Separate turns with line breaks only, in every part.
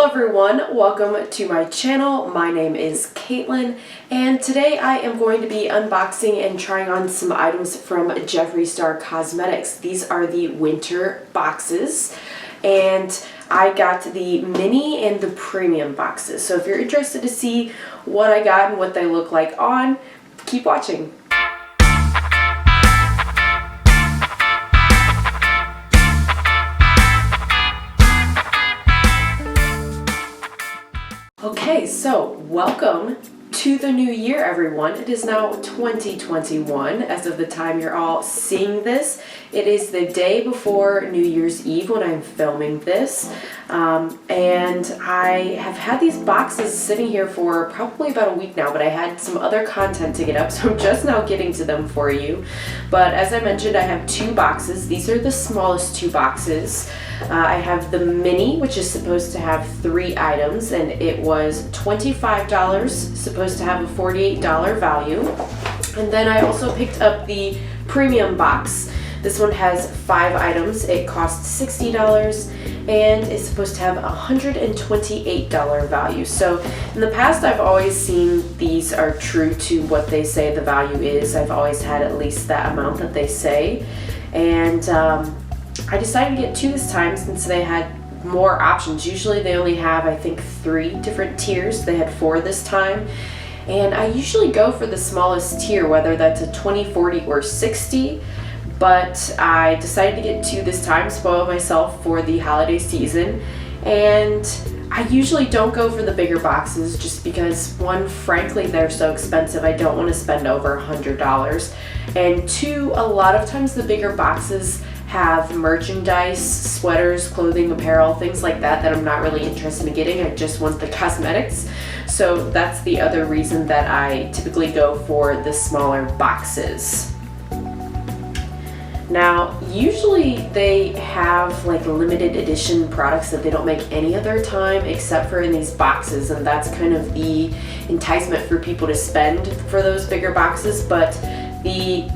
everyone, welcome to my channel. My name is Caitlin and today I am going to be unboxing and trying on some items from Jeffree Star Cosmetics. These are the winter boxes and I got the mini and the premium boxes. So if you're interested to see what I got and what they look like on, keep watching. Okay, so welcome to the new year, everyone. It is now 2021 as of the time you're all seeing this. It is the day before New Year's Eve when I'm filming this. And I have had these boxes sitting here for probably about a week now, but I had some other content to get up, so I'm just now getting to them for you. But as I mentioned, I have two boxes. These are the smallest two boxes. I have the mini, which is supposed to have 3 items, and it was $25, supposed to have a $48 value. And then I also picked up the premium box. This one has 5 items. It costs $60 and is supposed to have a $128 value. So in the past, I've always seen these are true to what they say the value is. I've always had at least that amount that they say. And I decided to get 2 this time since they had more options. Usually they only have, I think, 3 different tiers. They had 4 this time. And I usually go for the smallest tier, whether that's a 20, 40, or 60. But I decided to get 2 this time, spoil myself for the holiday season. And I usually don't go for the bigger boxes just because, one, frankly, they're so expensive. I don't want to spend over $100. And 2, a lot of times the bigger boxes have merchandise, sweaters, clothing, apparel, things like that I'm not really interested in getting. I just want the cosmetics. So that's the other reason that I typically go for the smaller boxes. Now, usually they have like limited edition products that they don't make any other time except for in these boxes, and that's kind of the enticement for people to spend for those bigger boxes. But the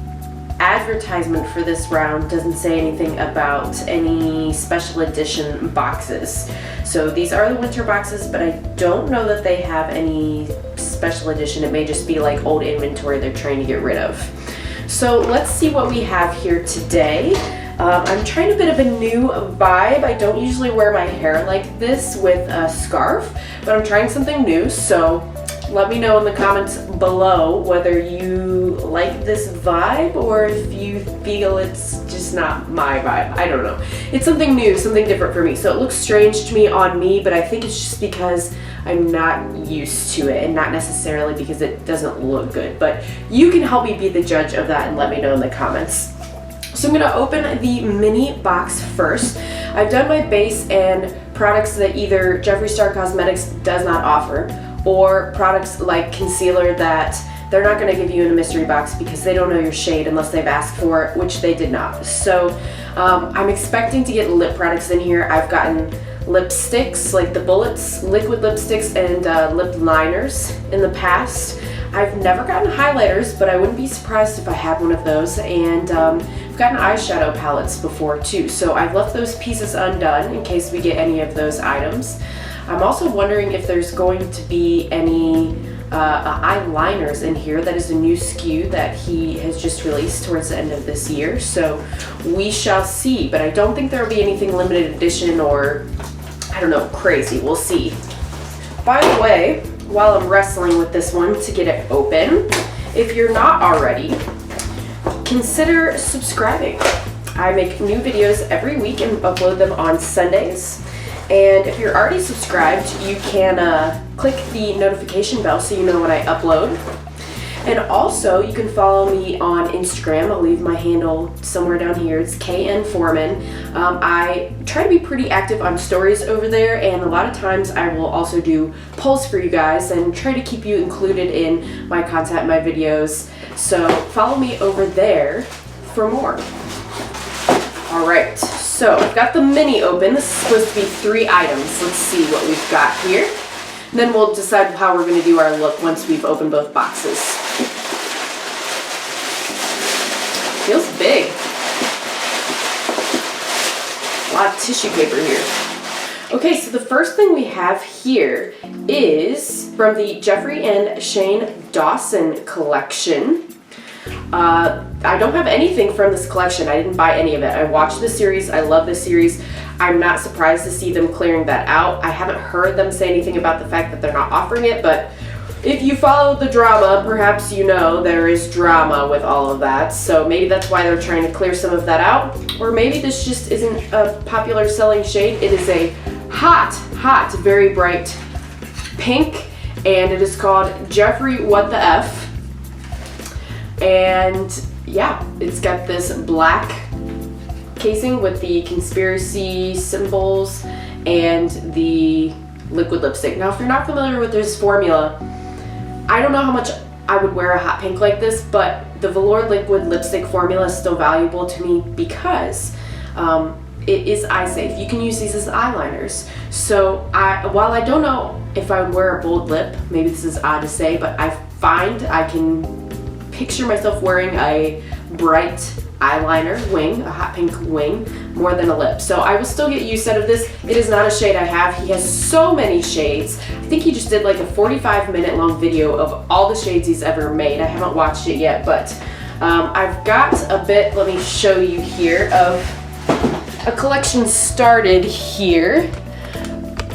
advertisement for this round doesn't say anything about any special edition boxes. So these are the winter boxes, but I don't know that they have any special edition. It may just be like old inventory they're trying to get rid of. So let's see what we have here today. I'm trying a bit of a new vibe. I don't usually wear my hair like this with a scarf, but I'm trying something new. So let me know in the comments below whether you like this vibe or if you feel it's just not my vibe. I don't know. It's something new, something different for me. So it looks strange to me on me, but I think it's just because I'm not used to it and not necessarily because it doesn't look good. But you can help me be the judge of that and let me know in the comments. So I'm gonna open the mini box first. I've done my base and products that either Jeffree Star Cosmetics does not offer, or products like concealer that they're not going to give you in a mystery box because they don't know your shade unless they've asked for it, which they did not. So I'm expecting to get lip products in here. I've gotten lipsticks, like the Bullets liquid lipsticks, and lip liners in the past. I've never gotten highlighters, but I wouldn't be surprised if I had one of those. And I've gotten eyeshadow palettes before too, so I've left those pieces undone in case we get any of those items. I'm also wondering if there's going to be any eyeliners in here. That is a new SKU that he has just released towards the end of this year, so we shall see. But I don't think there will be anything limited edition or, I don't know, crazy. We'll see. By the way, while I'm wrestling with this one to get it open, if you're not already, consider subscribing. I make new videos every week and upload them on Sundays. And if you're already subscribed, you can click the notification bell so you know when I upload. And also, you can follow me on Instagram. I'll leave my handle somewhere down here. It's KN Foreman. I try to be pretty active on stories over there, and a lot of times I will also do polls for you guys and try to keep you included in my content, my videos. So follow me over there for more. All right. So I've got the mini open. This is supposed to be 3 items. Let's see what we've got here. And then we'll decide how we're going to do our look once we've opened both boxes. Feels big. A lot of tissue paper here. Okay, so the first thing we have here is from the Jeffree and Shane Dawson collection. I don't have anything from this collection. I didn't buy any of it. I watched the series. I love this series. I'm not surprised to see them clearing that out. I haven't heard them say anything about the fact that they're not offering it, but if you follow the drama, perhaps you know there is drama with all of that. So maybe that's why they're trying to clear some of that out. Or maybe this just isn't a popular selling shade. It is a hot, very bright pink, and it is called Jeffree What the F. And yeah, it's got this black casing with the conspiracy symbols and the liquid lipstick. Now, if you're not familiar with this formula, I don't know how much I would wear a hot pink like this, but the velour liquid lipstick formula is still valuable to me because it is eye safe. You can use these as eyeliners. So while I don't know if I would wear a bold lip, maybe this is odd to say, but I find I can picture myself wearing a bright eyeliner wing, a hot pink wing, more than a lip. So I will still get use out of this. It is not a shade I have. He has so many shades. I think he just did like a 45-minute long video of all the shades he's ever made. I haven't watched it yet, but I've got a bit, let me show you here, of a collection started here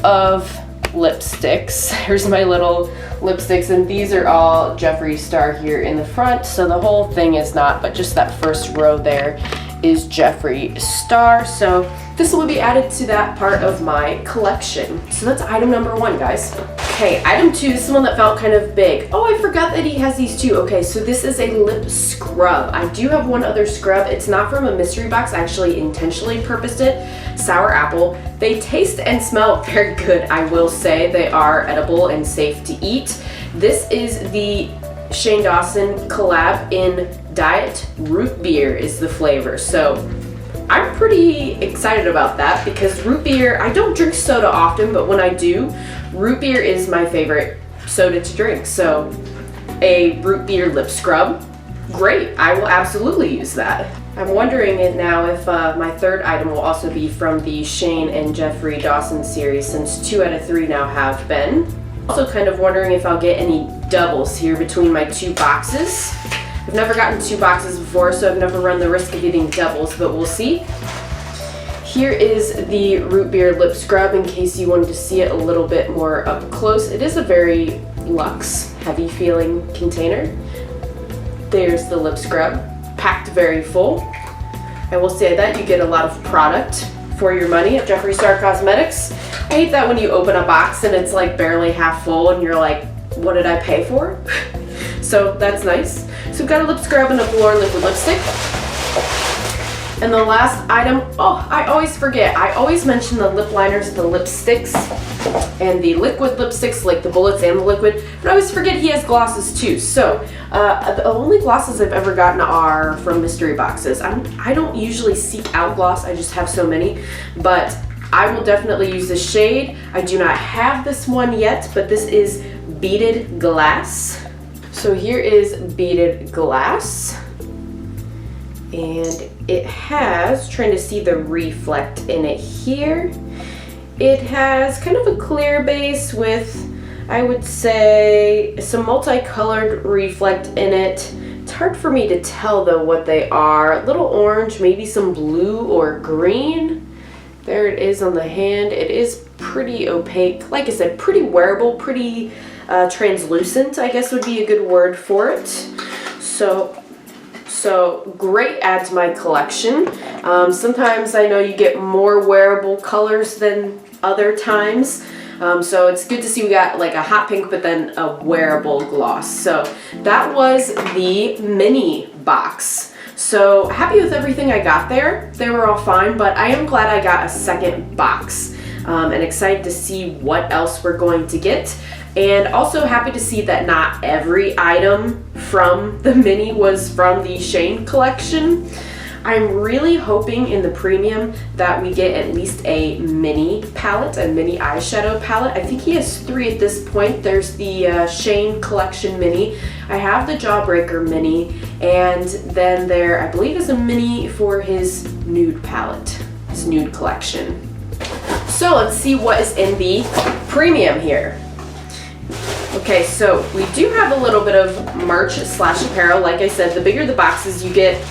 of lipsticks. Here's my little lipsticks, and these are all Jeffree Star here in the front, so the whole thing is not, but just that first row there is Jeffree Star. So this will be added to that part of my collection. So that's item number 1, guys. Okay, item 2, this is one that felt kind of big. Oh, I forgot that he has these too. Okay, so this is a lip scrub. I do have one other scrub. It's not from a mystery box. I actually intentionally purposed it. Sour apple. They taste and smell very good, I will say. They are edible and safe to eat. This is the Shane Dawson collab in Diet Root Beer is the flavor. So I'm pretty excited about that because root beer, I don't drink soda often, but when I do, root beer is my favorite soda to drink. So a root beer lip scrub, great. I will absolutely use that. I'm wondering it now if my third item will also be from the Shane and Jeffree Dawson series, since 2 out of 3 now have been. Also kind of wondering if I'll get any doubles here between my 2 boxes. I've never gotten 2 boxes before, so I've never run the risk of getting doubles, but we'll see. Here is the root beer lip scrub in case you wanted to see it a little bit more up close. It is a very luxe, heavy feeling container. There's the lip scrub, packed very full. I will say that you get a lot of product for your money at Jeffree Star Cosmetics. I hate that when you open a box and it's like barely half full and you're like, what did I pay for? So that's nice. So we've got a lip scrub and a velour liquid lipstick. And the last item, oh, I always forget. I always mention the lip liners, the lipsticks, and the liquid lipsticks, like the bullets and the liquid, but I always forget he has glosses too. So the only glosses I've ever gotten are from mystery boxes. I don't usually seek out gloss, I just have so many, but I will definitely use this shade. I do not have this one yet, but this is Beaded Glass. So here is Beaded Glass. And it has, trying to see the reflect in it here, it has kind of a clear base with, I would say, some multicolored reflect in it. It's hard for me to tell though what they are. A little orange, maybe some blue or green. There it is on the hand. It is pretty opaque. Like I said, pretty wearable, pretty translucent, I guess would be a good word for it. So great add to my collection. Sometimes I know you get more wearable colors than other times. So it's good to see we got like a hot pink, but then a wearable gloss. So that was the mini box. So happy with everything I got there. They were all fine, but I am glad I got a second box and excited to see what else we're going to get. And also happy to see that not every item from the mini was from the Shane collection. I'm really hoping in the premium that we get at least a mini palette, a mini eyeshadow palette. I think he has 3 at this point. There's the Shane collection mini. I have the Jawbreaker mini, and then there, I believe, is a mini for his nude palette, his nude collection. So let's see what is in the premium here. Okay, so we do have a little bit of merch slash apparel. Like I said, the bigger the boxes you get,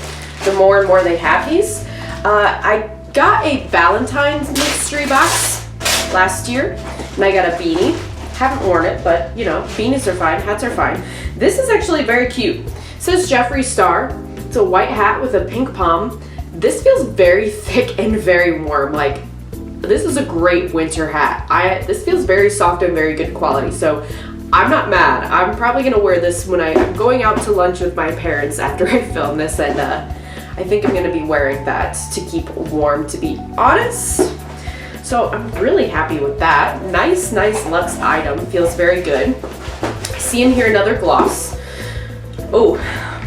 the more and more they have these. I got a Valentine's mystery box last year, and I got a beanie. Haven't worn it, but you know, beanies are fine, hats are fine. This is actually very cute. It says Jeffree Star. It's a white hat with a pink palm. This feels very thick and very warm. Like, this is a great winter hat. This feels very soft and very good quality, so I'm not mad. I'm probably gonna wear this when I'm going out to lunch with my parents after I film this, and I think I'm gonna be wearing that to keep warm, to be honest. So I'm really happy with that. Nice luxe item, feels very good. I see in here another gloss. Oh,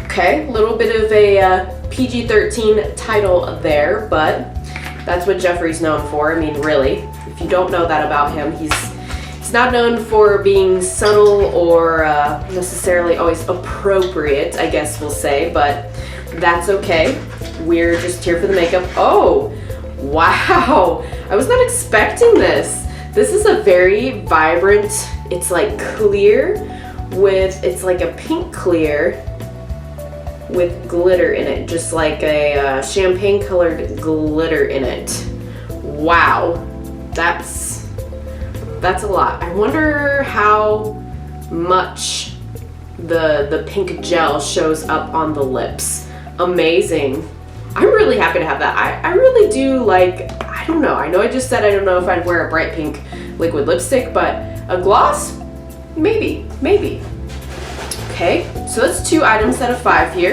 okay, a little bit of a PG-13 title there, but that's what Jeffree's known for. I mean, really, if you don't know that about him, he's not known for being subtle or necessarily always appropriate, I guess we'll say, but that's okay. We're just here for the makeup. Oh, wow, I was not expecting this. This is a very vibrant, it's like clear with, it's like a pink clear with glitter in it, just like a champagne colored glitter in it. Wow, that's a lot. I wonder how much the pink gel shows up on the lips. Amazing. I'm really happy to have that. I really do like, I don't know. I know I just said I don't know if I'd wear a bright pink liquid lipstick, but a gloss? Maybe. Okay, so that's 2 items out of 5 here.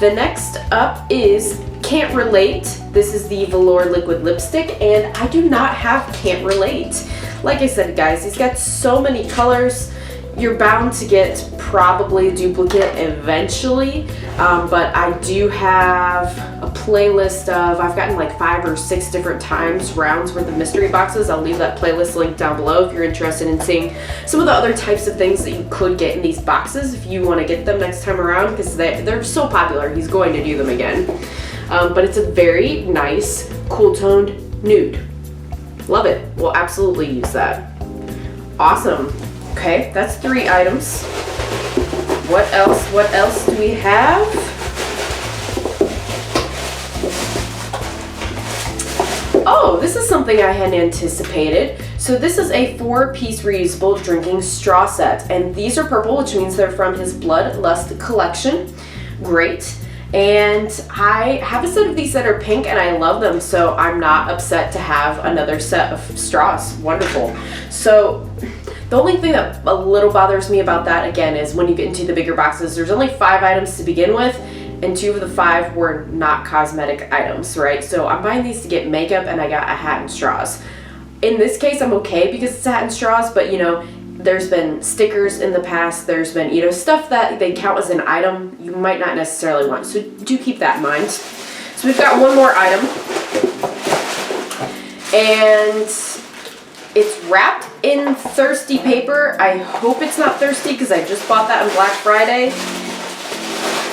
The next up is Can't Relate. This is the Velour liquid lipstick, and I do not have Can't Relate. Like I said, guys, he's got so many colors. You're bound to get probably a duplicate eventually, but I do have a playlist of, I've gotten like 5 or 6 different rounds worth of mystery boxes. I'll leave that playlist link down below if you're interested in seeing some of the other types of things that you could get in these boxes if you want to get them next time around, because they're so popular. He's going to do them again. But it's a very nice, cool toned nude. Love it. We'll absolutely use that. Awesome. Okay, that's 3 items. What else do we have? Oh, this is something I hadn't anticipated. So this is a 4-piece reusable drinking straw set, and these are purple, which means they're from his Bloodlust collection. Great. And I have a set of these that are pink, and I love them, so I'm not upset to have another set of straws. Wonderful. So the only thing that a little bothers me about that, again, is when you get into the bigger boxes, there's only 5 items to begin with, and 2 of the 5 were not cosmetic items, right? So I'm buying these to get makeup, and I got a hat and straws. In this case, I'm okay because it's a hat and straws, but you know, there's been stickers in the past, there's been, you know, stuff that they count as an item you might not necessarily want, so do keep that in mind. So we've got one more item, and it's wrapped in thirsty paper. I hope it's not thirsty because I just bought that on Black Friday.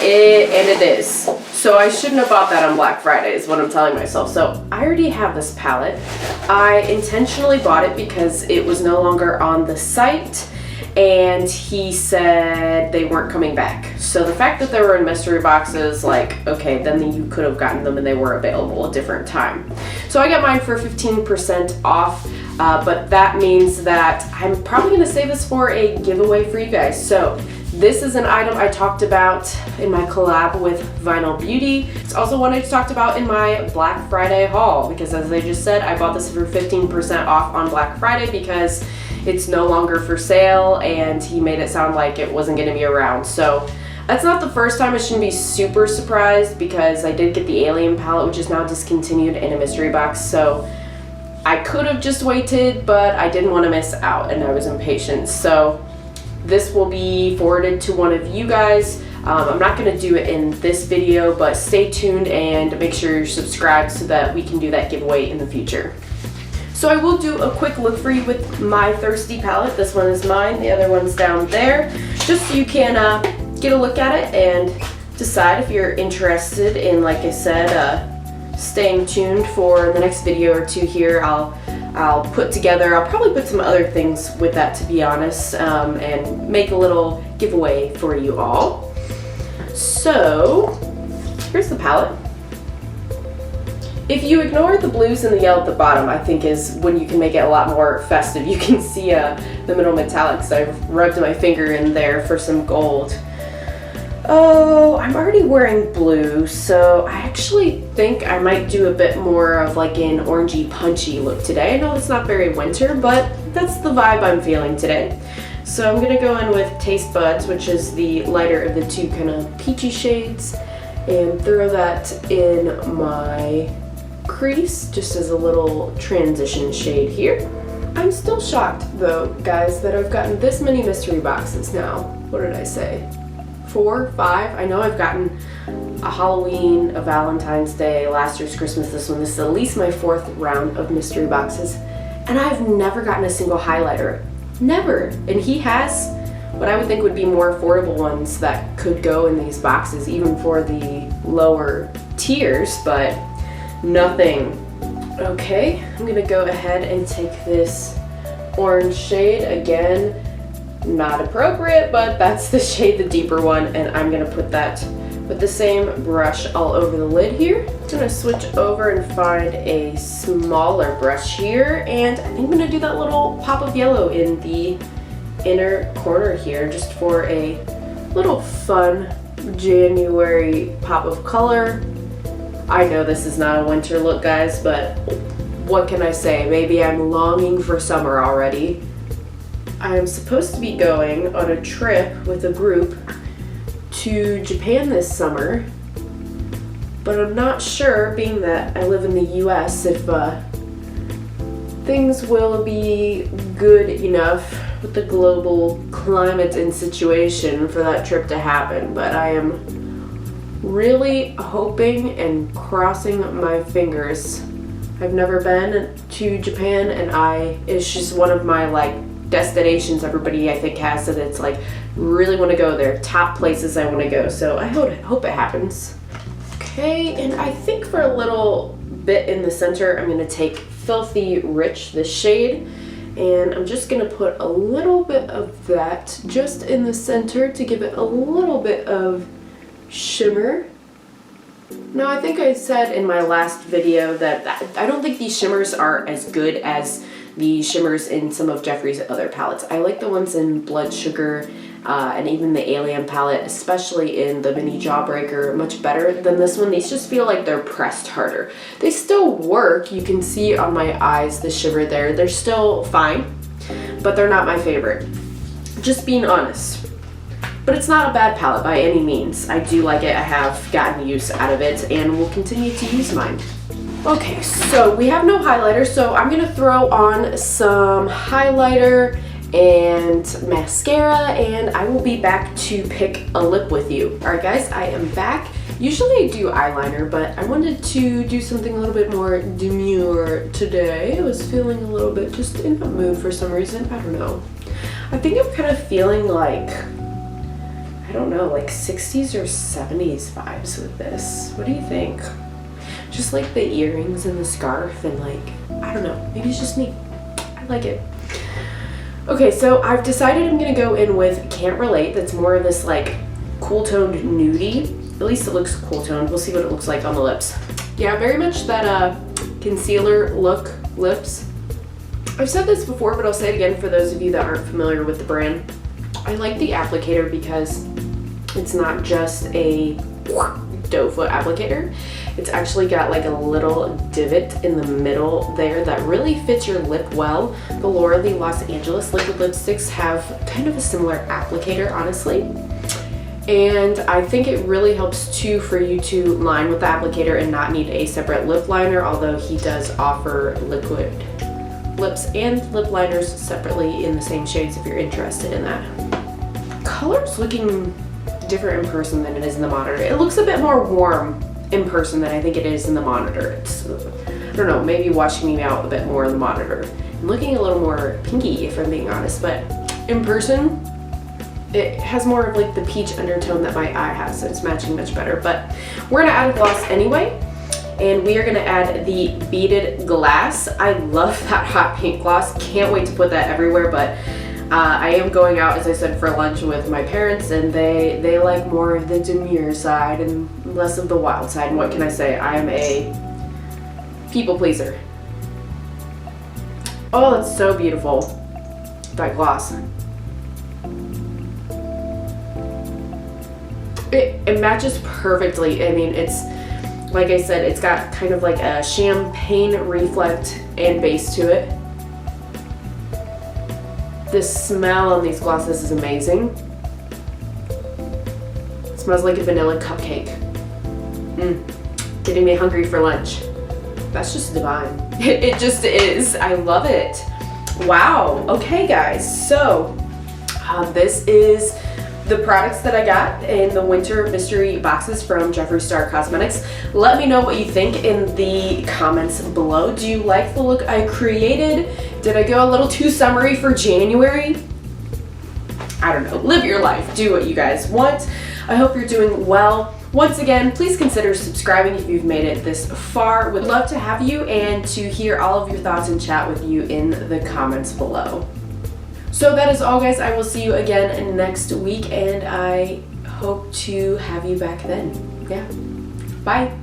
And it is. So I shouldn't have bought that on Black Friday is what I'm telling myself. So I already have this palette. I intentionally bought it because it was no longer on the site, and he said they weren't coming back. So the fact that they were in mystery boxes, like, okay, then you could have gotten them and they were available a different time. So I got mine for 15% off. But that means that I'm probably going to save this for a giveaway for you guys. So this is an item I talked about in my collab with Vinyl Beauty. It's also one I talked about in my Black Friday haul, because as I just said, I bought this for 15% off on Black Friday because it's no longer for sale, and he made it sound like it wasn't going to be around. So that's not the first time. I shouldn't be super surprised because I did get the Alien palette, which is now discontinued, in a mystery box. So I could have just waited, but I didn't want to miss out and I was impatient. So this will be forwarded to one of you guys. I'm not going to do it in this video, but stay tuned and make sure you're subscribed so that we can do that giveaway in the future. So I will do a quick look for you with my Thirsty palette. This one is mine, the other one's down there, just so you can get a look at it and decide if you're interested in, like I said, staying tuned for the next video or 2 here. I'll I'll put together. I'll probably put some other things with that, to be honest, and make a little giveaway for you all. So here's the palette. If you ignore the blues and the yellow at the bottom, I think is when you can make it a lot more festive. You can see the middle metallics. I've rubbed my finger in there for some gold. Oh, I'm already wearing blue, so I actually think I might do a bit more of like an orangey punchy look today. I know it's not very winter, but that's the vibe I'm feeling today. So I'm gonna go in with Taste Buds, which is the lighter of the two kind of peachy shades, and throw that in my crease just as a little transition shade here. I'm still shocked though, guys, that I've gotten this many mystery boxes now. What did I say? 4, 5? I know I've gotten a Halloween, a Valentine's Day, last year's Christmas, this one. This is at least my 4th round of mystery boxes, and I've never gotten a single highlighter. Never. And he has what I would think would be more affordable ones that could go in these boxes, even for the lower tiers, but nothing. Okay, I'm gonna go ahead and take this orange shade again. Not appropriate, but that's the shade, the deeper one, and I'm gonna put that with the same brush all over the lid here. I'm gonna switch over and find a smaller brush here, and I think I'm gonna do that little pop of yellow in the inner corner here, just for a little fun January pop of color. I know this is not a winter look, guys, but what can I say? Maybe I'm longing for summer already. I am supposed to be going on a trip with a group to Japan this summer, but I'm not sure, being that I live in the US, if things will be good enough with the global climate and situation for that trip to happen. But I am really hoping and crossing my fingers. I've never been to Japan, and it's just one of my like destinations everybody I think has, that it's like really want to go there, top places I want to go, so I hope it happens. Okay, and I think for a little bit in the center I'm going to take Filthy Rich, this shade, and I'm just going to put a little bit of that just in the center to give it a little bit of shimmer. Now, I think I said in my last video that I don't think these shimmers are as good as the shimmers in some of Jeffree's other palettes. I like the ones in Blood Sugar and even the Alien palette, especially in the Mini Jawbreaker, much better than this one. These just feel like they're pressed harder. They still work. You can see on my eyes the shimmer there. They're still fine, but they're not my favorite. Just being honest. But it's not a bad palette by any means. I do like it. I have gotten use out of it and will continue to use mine. Okay, so we have no highlighter, so I'm gonna throw on some highlighter and mascara, and I will be back to pick a lip with you. All right, guys, I am back. Usually I do eyeliner, but I wanted to do something a little bit more demure today. I was feeling a little bit just in the mood for some reason. I don't know. I think I'm kind of feeling like, I don't know, like 60s or 70s vibes with this. What do you think? Just like the earrings and the scarf and like, I don't know, maybe it's just me. I like it. Okay, so I've decided I'm gonna go in with Can't Relate. That's more of this like cool toned nudie. At least it looks cool toned. We'll see what it looks like on the lips. Yeah, very much that concealer look lips. I've said this before, but I'll say it again for those of you that aren't familiar with the brand. I like the applicator because it's not just a doe foot applicator. It's actually got like a little divot in the middle there that really fits your lip well. The Laura Lee Los Angeles liquid lipsticks have kind of a similar applicator, honestly. And I think it really helps too for you to line with the applicator and not need a separate lip liner, although he does offer liquid lips and lip liners separately in the same shades if you're interested in that. Color's looking different in person than it is in the monitor. It looks a bit more warm in person than I think it is in the monitor. It's, I don't know, maybe watching me out a bit more in the monitor. I'm looking a little more pinky if I'm being honest, but in person, it has more of like the peach undertone that my eye has, so it's matching much better. But we're gonna add a gloss anyway. And we are gonna add the Beaded Glass. I love that hot pink gloss. Can't wait to put that everywhere, but I am going out, as I said, for lunch with my parents, and they like more of the demure side and less of the wild side. And what can I say? I am a people pleaser. Oh, it's so beautiful, that gloss. It matches perfectly. I mean, it's, like I said, it's got kind of like a champagne reflect and base to it. The smell on these glosses is amazing. It smells like a vanilla cupcake. Getting me hungry for lunch. That's just divine. It just is. I love it. Wow. Okay, guys. So this is the products that I got in the winter mystery boxes from Jeffree Star Cosmetics. Let me know what you think in the comments below. Do you like the look I created? Did I go a little too summery for January? I don't know. Live your life. Do what you guys want. I hope you're doing well. Once again, please consider subscribing if you've made it this far. Would love to have you and to hear all of your thoughts and chat with you in the comments below. So that is all, guys. I will see you again next week, and I hope to have you back then. Yeah. Bye.